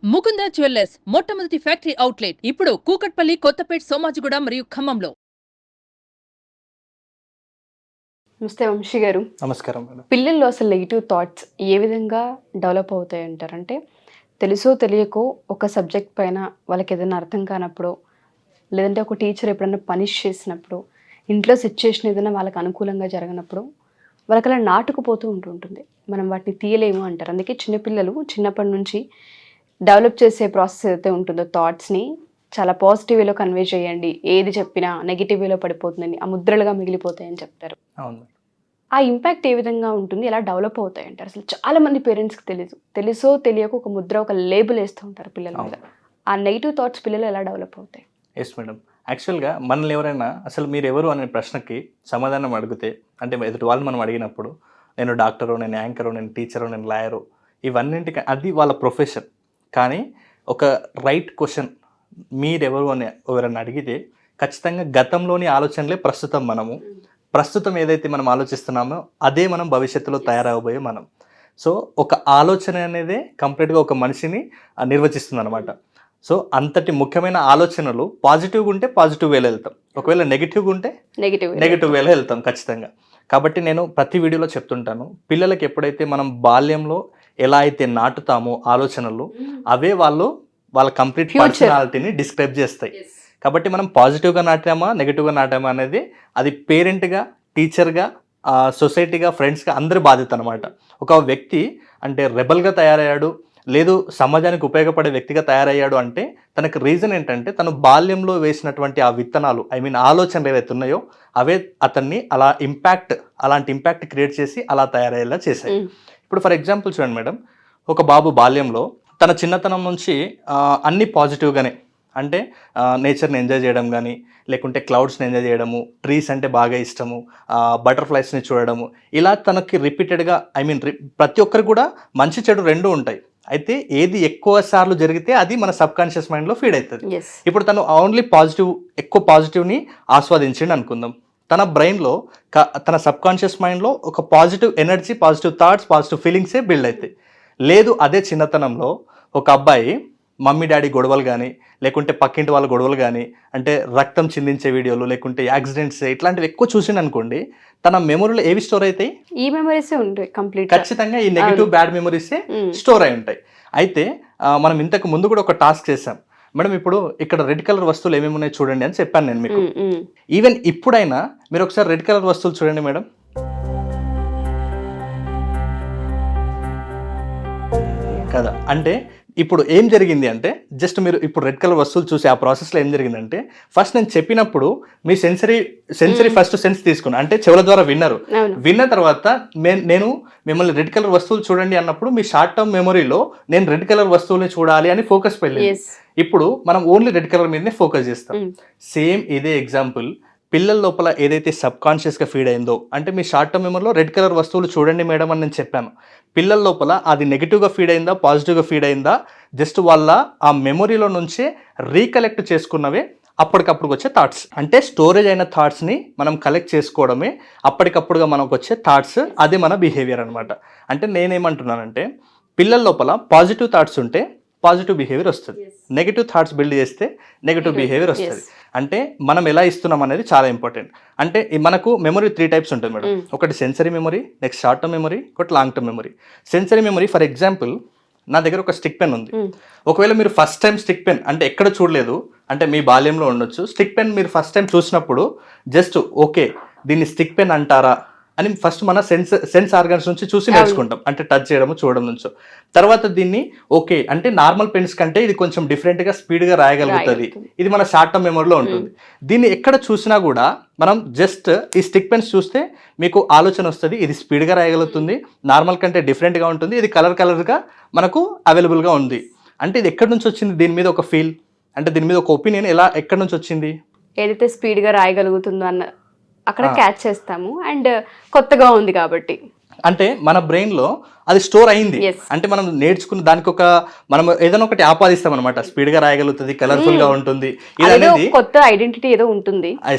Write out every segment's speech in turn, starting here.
Mukunda jewellers మొట్టమొదటి factory outlet ఇప్పుడు కూకట్పల్లి, కొత్తపేట్, సోమాజిగూడ మరియు ఖమ్మంలో. నమస్తే వంశీ గారు. నమస్కారం మేడం. పిల్లల్లో అసలు నెగిటివ్ థాట్స్ ఏ విధంగా డెవలప్ అవుతాయి అంటారు? అంటే తెలుసో తెలియకో ఒక సబ్జెక్ట్ పైన వాళ్ళకి ఏదైనా అర్థం కానప్పుడు, లేదంటే ఒక టీచర్ ఎప్పుడైనా పనిష్ చేసినప్పుడు, ఇంట్లో సిచ్యుయేషన్ ఏదైనా వాళ్ళకి అనుకూలంగా జరగనప్పుడు వాళ్ళకి అలా నాటుకుపోతూ ఉంటుంది. మనం వాటిని తీయలేము అంటారు. అందుకే చిన్నపిల్లలు చిన్నప్పటి నుంచి డెవలప్ చేసే ప్రాసెస్ ఏదైతే ఉంటుందో థాట్స్ని చాలా పాజిటివ్ వేలో కన్వే చేయండి, ఏది చెప్పినా నెగిటివ్ వేలో పడిపోతుందని, ఆ ముద్రలుగా మిగిలిపోతాయని చెప్తారు. అవును. ఆ ఇంపాక్ట్ ఏ విధంగా ఉంటుంది, ఎలా డెవలప్ అవుతాయి అంటారు? అసలు చాలా మంది పేరెంట్స్కి తెలుసో తెలియక ఒక ముద్ర, ఒక లేబుల్ వేస్తూ ఉంటారు పిల్లల మీద. ఆ నెగిటివ్ థాట్స్ పిల్లలు ఎలా డెవలప్ అవుతాయి? Yes madam. యాక్చువల్గా మనల్ని ఎవరైనా అసలు మీరు ఎవరు అనే ప్రశ్నకి సమాధానం అడిగితే, అంటే ఎదుటి వాళ్ళు మనం అడిగినప్పుడు నేను డాక్టరు, నేను యాంకరు, నేను టీచరు, నేను లాయరు, ఇవన్నింటికి అది వాళ్ళ ప్రొఫెషన్. కానీ ఒక రైట్ క్వశ్చన్ మీరెవరు అని ఎవరైనా అడిగితే ఖచ్చితంగా గతంలోని ఆలోచనలే ప్రస్తుతం ఏదైతే మనం ఆలోచిస్తున్నామో అదే మనం భవిష్యత్తులో తయారవబోయే మనం. సో ఒక ఆలోచన అనేది కంప్లీట్గా ఒక మనిషిని నిర్వచిస్తుంది అనమాట. సో అంతటి ముఖ్యమైన ఆలోచనలు పాజిటివ్గా ఉంటే పాజిటివ్ వేలో వెళ్తాం, ఒకవేళ నెగిటివ్గా ఉంటే నెగిటివ్ వేలో వెళ్తాం ఖచ్చితంగా. కాబట్టి నేను ప్రతి వీడియోలో చెప్తుంటాను, పిల్లలకి ఎప్పుడైతే మనం బాల్యంలో ఎలా అయితే నాటుతామో ఆలోచనలు, అవే వాళ్ళ కంప్లీట్ పర్సనాలిటీని డిస్క్రైబ్ చేస్తాయి. కాబట్టి మనం పాజిటివ్గా నాటామా నెగిటివ్గా నాటామా అనేది అది పేరెంట్గా, టీచర్గా, సొసైటీగా, ఫ్రెండ్స్గా అందరి బాధ్యత అనమాట. ఒక వ్యక్తి అంటే రెబల్గా తయారయ్యాడు, లేదు సమాజానికి ఉపయోగపడే వ్యక్తిగా తయారయ్యాడు అంటే తనకు రీజన్ ఏంటంటే తను బాల్యంలో వేసినటువంటి ఆ విత్తనాలు, ఆలోచనలు ఏవైతే ఉన్నాయో అవే అతన్ని అలాంటి ఇంపాక్ట్ క్రియేట్ చేసి అలా తయారయ్యేలా చేశాయి. ఇప్పుడు ఫర్ ఎగ్జాంపుల్ చూడండి మేడం, ఒక బాబు బాల్యంలో తన చిన్నతనం నుంచి అన్నీ పాజిటివ్గానే, అంటే నేచర్ని ఎంజాయ్ చేయడం కానీ, లేకుంటే క్లౌడ్స్ని ఎంజాయ్ చేయడము, ట్రీస్ అంటే బాగా ఇష్టము, బటర్ఫ్లైస్ని చూడడము, ఇలా తనకి రిపీటెడ్గా ప్రతి ఒక్కరికి కూడా మంచి చెడు రెండు ఉంటాయి. అయితే ఏది ఎక్కువ సార్లు జరిగితే అది మన సబ్ కాన్షియస్ మైండ్లో ఫీడ్ అవుతుంది. ఇప్పుడు తను ఓన్లీ ఎక్కువ పాజిటివ్ని ఆస్వాదించిండు అనుకుందాం, తన బ్రెయిన్లో తన సబ్ కాన్షియస్ మైండ్లో ఒక positive energy, positive thoughts, positive ఫీలింగ్సే బిల్డ్ అవుతాయి. లేదు అదే చిన్నతనంలో ఒక అబ్బాయి మమ్మీ డాడీ గొడవలు కానీ, లేకుంటే పక్కింటి వాళ్ళ గొడవలు కానీ, అంటే రక్తం చిందించే వీడియోలు, లేకుంటే యాక్సిడెంట్స్ ఇట్లాంటివి ఎక్కువ చూసిండు అనుకోండి, తన మెమొరీలో ఏవి స్టోర్ అవుతాయి? ఈ మెమరీసే ఉంటాయి కంప్లీట్. ఖచ్చితంగా ఈ నెగిటివ్ బ్యాడ్ మెమరీసే స్టోర్ అయి ఉంటాయి. అయితే మనం ఇంతకు ముందు కూడా ఒక టాస్క్ చేసాం మేడం. ఇప్పుడు ఇక్కడ రెడ్ కలర్ వస్తువులు ఏమేమి ఉన్నాయి చూడండి అని చెప్పాను నేను మీకు. ఈవెన్ ఇప్పుడైనా మీరు ఒకసారి రెడ్ కలర్ వస్తువులు చూడండి మేడం. కదా, అంటే ఇప్పుడు ఏం జరిగింది అంటే జస్ట్ మీరు ఇప్పుడు రెడ్ కలర్ వస్తువులు చూసి ఆ ప్రాసెస్లో ఏం జరిగిందంటే, ఫస్ట్ నేను చెప్పినప్పుడు మీ సెన్సరీ ఫస్ట్ సెన్స్ తీసుకున్నా, అంటే చెవుల ద్వారా విన్న తర్వాత నేను మిమ్మల్ని రెడ్ కలర్ వస్తువులు చూడండి అన్నప్పుడు మీ షార్ట్ టర్మ్ మెమొరీలో నేను రెడ్ కలర్ వస్తువుల్ని చూడాలి అని ఫోకస్ వెళ్ళింది. ఇప్పుడు మనం ఓన్లీ రెడ్ కలర్ మీదనే ఫోకస్ చేస్తాం. సేమ్ ఇదే ఎగ్జాంపుల్ పిల్లల లోపల ఏదైతే సబ్ కాన్షియస్గా ఫీడ్ అయిందో, అంటే మీ షార్ట్ టర్మ్ మెమరీలో రెడ్ కలర్ వస్తువులు చూడండి మేడం అని నేను చెప్పాను, పిల్లల లోపల అది నెగిటివ్గా ఫీడ్ అయిందా పాజిటివ్గా ఫీడ్ అయిందా, జస్ట్ వాళ్ళ ఆ మెమొరీలో నుంచే రీకలెక్ట్ చేసుకున్నవే అప్పటికప్పుడు వచ్చే థాట్స్. అంటే స్టోరేజ్ అయిన థాట్స్ని మనం కలెక్ట్ చేసుకోవడమే అప్పటికప్పుడుగా మనకు వచ్చే థాట్స్, అదే మన బిహేవియర్ అనమాట. అంటే నేనేమంటున్నానంటే పిల్లల లోపల పాజిటివ్ థాట్స్ ఉంటే పాజిటివ్ బిహేవియర్ వస్తుంది, నెగిటివ్ థాట్స్ బిల్డ్ చేస్తే నెగిటివ్ బిహేవియర్ వస్తుంది. అంటే మనం ఎలా ఇస్తున్నాం అనేది చాలా ఇంపార్టెంట్. అంటే మనకు మెమరీ 3 టైప్స్ ఉంటుంది మేడం. ఒకటి sensory memory, next short term memory, ఒకటి long term memory. Sensory memory for example నా దగ్గర ఒక స్టిక్ పెన్ ఉంది. ఒకవేళ మీరు ఫస్ట్ టైం స్టిక్ పెన్ అంటే ఎక్కడ చూడలేదు, అంటే మీ బాల్యంలో ఉండొచ్చు, స్టిక్ పెన్ మీరు ఫస్ట్ టైం చూసినప్పుడు జస్ట్ ఓకే దీన్ని స్టిక్ పెన్ అంటారా అని ఫస్ట్ మన సెన్స్ ఆర్గన్స్ నుంచి చూసి నేర్చుకుంటాం, అంటే టచ్ చేయడము చూడడం నుంచో. తర్వాత దీన్ని ఓకే అంటే నార్మల్ పెన్స్ కంటే ఇది కొంచెం డిఫరెంట్గా స్పీడ్గా రాయగలుగుతుంది, ఇది మన షార్ట్ టర్మ్ మెమరీలో ఉంటుంది. దీన్ని ఎక్కడ చూసినా కూడా మనం జస్ట్ ఈ స్టిక్ పెన్స్ చూస్తే మీకు ఆలోచన వస్తుంది, ఇది స్పీడ్గా రాయగలుగుతుంది, నార్మల్ కంటే డిఫరెంట్గా ఉంటుంది, ఇది కలర్గా మనకు అవైలబుల్గా ఉంది. అంటే ఇది ఎక్కడి నుంచి వచ్చింది, దీని మీద ఒక ఫీల్, అంటే దీని మీద ఒక ఒపీనియన్ ఎక్కడి నుంచి వచ్చింది? ఏదైతే స్పీడ్గా రాయగలుగుతుందో అన్న అక్కడ క్యాచ్ చేస్తాము, అండ్ కొత్తగా ఉంది కాబట్టి అంటే మన బ్రెయిన్లో అది స్టోర్ అయింది. అంటే మనం నేర్చుకున్న దానికి మనం ఏదైనా ఒకటి ఆపాదిస్తాం అనమాట, స్పీడ్గా రాయగలుగుతుంది, కలర్ఫుల్గా ఉంటుంది, ఇది కొత్త ఐడెంటిటీ ఏదో ఉంటుంది,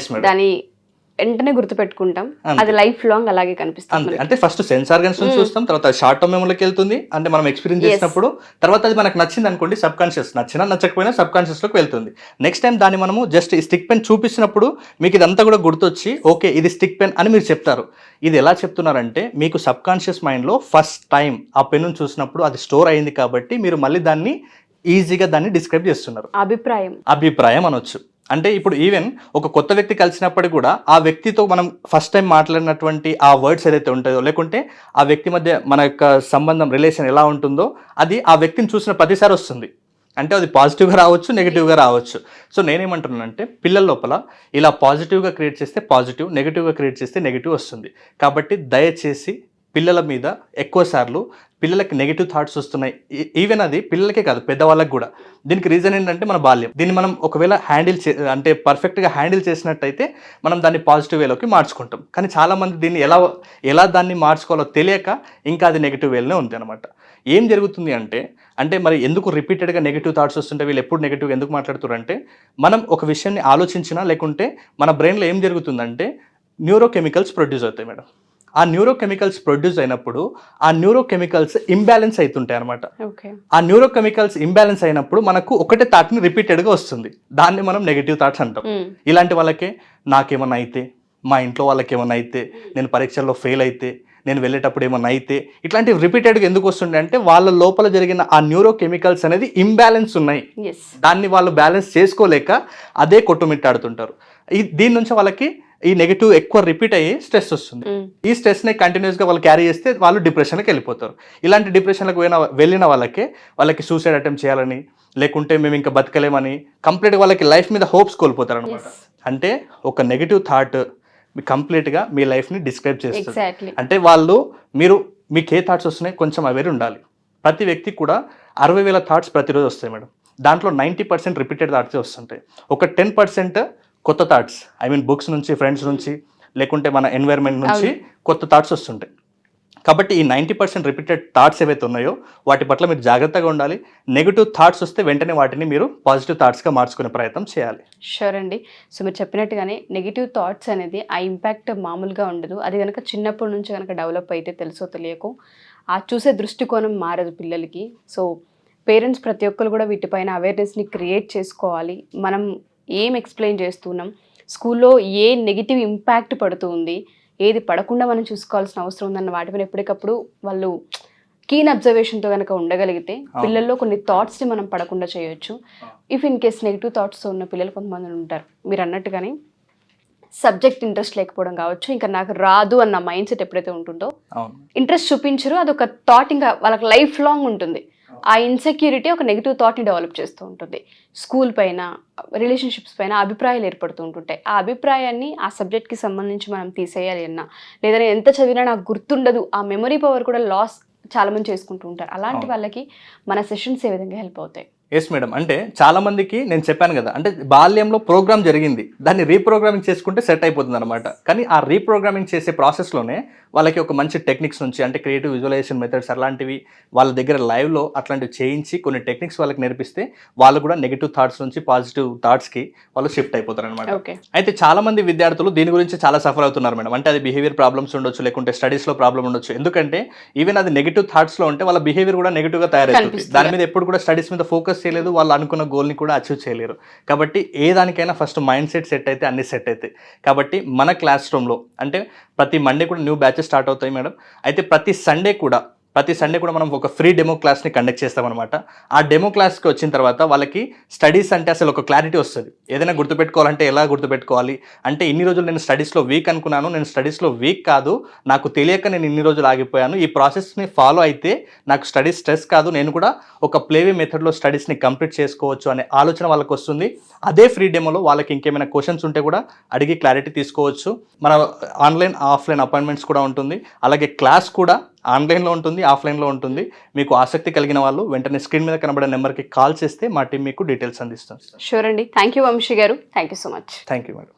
దాని వెంటనే గుర్తుపెట్టుకుంటాం, అంతే. అది లైఫ్ లాంగ్ అలాగే కనిపిస్తుంది అంతే. మనకి. అంటే ఫస్ట్ సెన్స్ ఆర్గన్స్ నుంచి చూస్తాం, తర్వాత షార్ట్ టర్మ్ మెమరీలోకి వెళ్తుంది, అంటే మనం ఎక్స్పీరియన్స్ Yes. చేసినప్పుడు, తర్వాత అది మనకు నచ్చింది అనుకోండి సబ్ కాన్షియస్, నచ్చినా నచ్చకపోయినా సబ్ కాన్షియస్లోకి వెళ్తుంది. నెక్స్ట్ టైం దాన్ని మనము జస్ట్ ఈ స్టిక్ పెన్ చూపించినప్పుడు మీకు ఇదంతా కూడా గుర్తొచ్చి ఓకే ఇది స్టిక్ పెన్ అని మీరు చెప్తారు. ఇది ఎలా చెప్తున్నారంటే మీకు సబ్ కాన్షియస్ మైండ్లో ఫస్ట్ టైం ఆ పెన్ను చూసినప్పుడు అది స్టోర్ అయింది కాబట్టి మీరు మళ్ళీ దాన్ని ఈజీగా దాన్ని డిస్క్రైబ్ చేస్తున్నారు. అభిప్రాయం అనొచ్చు. అంటే ఇప్పుడు ఈవెన్ ఒక కొత్త వ్యక్తి కలిసినప్పటికీ కూడా ఆ వ్యక్తితో మనం ఫస్ట్ టైం మాట్లాడినటువంటి ఆ వర్డ్స్ ఏదైతే ఉంటాయో, లేకుంటే ఆ వ్యక్తి మధ్య మన యొక్క సంబంధం రిలేషన్ ఎలా ఉంటుందో అది ఆ వ్యక్తిని చూసిన ప్రతిసారి వస్తుంది. అంటే అది పాజిటివ్గా రావచ్చు, నెగిటివ్గా రావచ్చు. సో నేనేమంటున్నానంటే పిల్లల లోపల ఇలా పాజిటివ్గా క్రియేట్ చేస్తే పాజిటివ్, నెగిటివ్గా క్రియేట్ చేస్తే నెగిటివ్ వస్తుంది. కాబట్టి దయచేసి పిల్లల మీద ఎక్కువ సార్లు పిల్లలకి నెగిటివ్ థాట్స్ వస్తున్నాయి, ఈవెన్ అది పిల్లలకే కాదు పెద్దవాళ్ళకి కూడా. దీనికి రీజన్ ఏంటంటే మన బాల్యం. దీన్ని మనం ఒకవేళ అంటే పర్ఫెక్ట్గా హ్యాండిల్ చేసినట్టయితే మనం దాన్ని పాజిటివ్ వేలోకి మార్చుకుంటాం. కానీ చాలామంది దీన్ని ఎలా దాన్ని మార్చుకోవాలో తెలియక ఇంకా అది నెగిటివ్ వేలోనే ఉంది అనమాట. ఏం జరుగుతుంది అంటే మరి ఎందుకు రిపీటెడ్గా నెగిటివ్ థాట్స్ వస్తుంటే వీళ్ళు ఎప్పుడు నెగిటివ్ ఎందుకు మాట్లాడుతారంటే మనం ఒక విషయాన్ని ఆలోచించినా లేకుంటే మన బ్రెయిన్లో ఏం జరుగుతుందంటే న్యూరో కెమికల్స్ ప్రొడ్యూస్ అవుతాయి మేడం. ఆ న్యూరో కెమికల్స్ ప్రొడ్యూస్ అయినప్పుడు ఆ న్యూరో కెమికల్స్ ఇంబ్యాలెన్స్ అవుతుంటాయి అనమాట. ఆ న్యూరో కెమికల్స్ ఇంబ్యాలెన్స్ అయినప్పుడు మనకు ఒకటే థాట్ని రిపీటెడ్గా వస్తుంది. దాన్ని మనం నెగిటివ్ థాట్స్ అంటాం. ఇలాంటి వాళ్ళకే నాకేమన్నా అయితే, మా ఇంట్లో వాళ్ళకి ఏమన్నా అయితే, నేను పరీక్షల్లో ఫెయిల్ అయితే, నేను వెళ్ళేటప్పుడు ఏమన్నా అయితే, ఇట్లాంటివి రిపీటెడ్గా ఎందుకు వస్తుండే అంటే వాళ్ళ లోపల జరిగిన ఆ న్యూరో కెమికల్స్ అనేది ఇంబ్యాలెన్స్ ఉన్నాయి. దాన్ని వాళ్ళు బ్యాలెన్స్ చేసుకోలేక అదే కొట్టుమిట్టాడుతుంటారు. దీని నుంచి వాళ్ళకి ఈ నెగిటివ్ ఎక్కువ రిపీట్ అయ్యి స్ట్రెస్ వస్తుంది. ఈ స్ట్రెస్ని కంటిన్యూస్గా వాళ్ళు క్యారీ చేస్తే వాళ్ళు డిప్రెషన్కి వెళ్ళిపోతారు. ఇలాంటి డిప్రెషన్లకు వెళ్ళిన వాళ్ళకి సూసైడ్ అటెంప్ట్ చేయాలని, లేకుంటే మేము ఇంకా బతకలేమని కంప్లీట్గా వాళ్ళకి లైఫ్ మీద హోప్స్ కోల్పోతారు అనమాట. అంటే ఒక నెగిటివ్ థాట్ కంప్లీట్గా మీ లైఫ్ని డిస్క్రైబ్ చేస్తుంది. అంటే మీకు ఏ థాట్స్ వస్తున్నాయి కొంచెం అవేర్ ఉండాలి. ప్రతి వ్యక్తికి కూడా 60,000 థాట్స్ ప్రతిరోజు వస్తాయి మేడం. దాంట్లో 90% రిపీటెడ్ థాట్సే వస్తుంటాయి. ఒక 10% కొత్త థాట్స్, బుక్స్ నుంచి, ఫ్రెండ్స్ నుంచి, లేకుంటే మన ఎన్వైర్న్మెంట్ నుంచి కొత్త థాట్స్ వస్తుంటాయి. కాబట్టి ఈ 90% రిపీటెడ్ థాట్స్ ఏవైతే ఉన్నాయో వాటి పట్ల మీరు జాగ్రత్తగా ఉండాలి. నెగిటివ్ థాట్స్ వస్తే వెంటనే వాటిని మీరు పాజిటివ్ థాట్స్గా మార్చుకునే ప్రయత్నం చేయాలి. షూర్ అండి. సో మీరు చెప్పినట్టుగానే నెగిటివ్ థాట్స్ అనేది ఆ ఇంపాక్ట్ మామూలుగా ఉండదు. అది కనుక చిన్నప్పటి నుంచి కనుక డెవలప్ అయితే తెలుసో తెలియకో ఆ చూసే దృష్టికోణం మారదు పిల్లలకి. సో పేరెంట్స్ ప్రతి ఒక్కరు కూడా వీటిపైన అవేర్నెస్ని క్రియేట్ చేసుకోవాలి. మనం ఏం ఎక్స్ప్లెయిన్ చేస్తున్నాం, స్కూల్లో ఏ నెగిటివ్ ఇంపాక్ట్ పడుతుంది, ఏది పడకుండా మనం చూసుకోవాల్సిన అవసరం ఉందన్న వాటిపైన ఎప్పటికప్పుడు వాళ్ళు కీన్ అబ్జర్వేషన్తో కనుక ఉండగలిగితే పిల్లల్లో కొన్ని థాట్స్ని మనం పడకుండా చేయొచ్చు. ఇఫ్ ఇన్ కేస్ నెగిటివ్ థాట్స్తో ఉన్న పిల్లలు కొంతమంది ఉంటారు, మీరు అన్నట్టుగానే సబ్జెక్ట్ ఇంట్రెస్ట్ లేకపోవడం కావచ్చు, ఇంకా నాకు రాదు అన్న మైండ్ సెట్ ఎప్పుడైతే ఉంటుందో ఇంట్రెస్ట్ చూపించరు, అదొక థాట్ ఇంకా వాళ్ళకి లైఫ్ లాంగ్ ఉంటుంది. ఆ ఇన్సెక్యూరిటీ ఒక నెగిటివ్ థాట్ని డెవలప్ చేస్తూ ఉంటుంది. స్కూల్ పైన, రిలేషన్షిప్స్ పైన అభిప్రాయాలు ఏర్పడుతూ ఉంటుంటాయి. ఆ అభిప్రాయాన్ని ఆ సబ్జెక్ట్కి సంబంధించి మనం తీసేయాలి అన్నా, లేదా ఎంత చదివినా నాకు గుర్తుండదు, ఆ మెమరీ పవర్ కూడా లాస్ చాలామంది చేసుకుంటూ ఉంటారు. అలాంటి వాళ్ళకి మన సెషన్స్ ఏ విధంగా హెల్ప్ అవుతాయి? Yes madam. అంటే చాలా మందికి నేను చెప్పాను కదా, అంటే బాల్యంలో ప్రోగ్రామ్ జరిగింది, దాన్ని రీప్రోగ్రామింగ్ చేసుకుంటే సెట్ అయిపోతుంది అనమాట. కానీ ఆ రీప్రోగ్రామింగ్ చేసే ప్రాసెస్లోనే వాళ్ళకి ఒక మంచి టెక్నిక్స్ నుంచి, అంటే క్రియేటివ్ విజువలైజేషన్ మెథడ్స్ అలాంటివి వాళ్ళ దగ్గర లైవ్లో అట్లాంటివి చేయించి కొన్ని టెక్నిక్స్ వాళ్ళకి నేర్పిస్తే వాళ్ళు కూడా నెగిటివ్ థాట్స్ నుంచి పాజిటివ్ థాట్స్కి వాళ్ళు షిఫ్ట్ అయిపోతారు అనమాట. అయితే చాలా మంది విద్యార్థులు దీని గురించి చాలా సఫర్ అవుతున్నారు మేడం. అంటే అది బిహేవియర్ ప్రాబ్లమ్స్ ఉండొచ్చు, లేకుంటే స్టడీస్లో ప్రాబ్లమ్ ఉండొచ్చు. ఎందుకంటే ఈవెన్ అది నెగిటివ్ థాట్స్లో ఉంటే వాళ్ళ బిహేవియర్ కూడా నెగిటివ్గా తయారవుతుంది. దాని మీద ఎప్పుడు కూడా స్టడీస్ మీద ఫోకస్ చేయలేదు, వాళ్ళు అనుకున్న గోల్ని కూడా అచీవ్ చేయలేరు. కాబట్టి ఏ దానికైనా ఫస్ట్ మైండ్ సెట్ అయితే అన్ని సెట్ అవుతాయి. కాబట్టి మన క్లాస్ రూమ్లో అంటే ప్రతి మండే కూడా న్యూ బ్యాచెస్ స్టార్ట్ అవుతాయి మేడం. అయితే ప్రతి సండే కూడా మనం ఒక ఫ్రీ డెమో క్లాస్ని కండక్ట్ చేస్తామన్నమాట. ఆ డెమో క్లాస్కి వచ్చిన తర్వాత వాళ్ళకి స్టడీస్ అంటే అసలు ఒక క్లారిటీ వస్తుంది. ఏదైనా గుర్తుపెట్టుకోవాలంటే ఎలా గుర్తుపెట్టుకోవాలి, అంటే ఇన్ని రోజులు నేను స్టడీస్లో వీక్ అనుకున్నాను, నేను స్టడీస్లో వీక్ కాదు, నాకు తెలియక నేను ఇన్ని రోజులు ఆగిపోయాను, ఈ ప్రాసెస్ని ఫాలో అయితే నాకు స్టడీస్ స్ట్రెస్ కాదు, నేను కూడా ఒక ప్లేవే మెథడ్లో స్టడీస్ని కంప్లీట్ చేసుకోవచ్చు అనే ఆలోచన వాళ్ళకి వస్తుంది. అదే ఫ్రీ డెమోలో వాళ్ళకి ఇంకేమైనా క్వశ్చన్స్ ఉంటే కూడా అడిగి క్లారిటీ తీసుకోవచ్చు. మన ఆన్లైన్, ఆఫ్లైన్ అపాయింట్మెంట్స్ కూడా ఉంటుంది. అలాగే క్లాస్ కూడా ఆన్లైన్లో ఉంటుంది, ఆఫ్లైన్లో ఉంటుంది. మీకు ఆసక్తి కలిగిన వాళ్ళు వెంటనే స్క్రీన్ మీద కనబడే నెంబర్కి కాల్ చేస్తే మా టీం మీకు డీటెయిల్స్ అందిస్తుంది. షూర్ అండి. థ్యాంక్ యూ వంశీ గారు. Thank you so much. Thank you madam.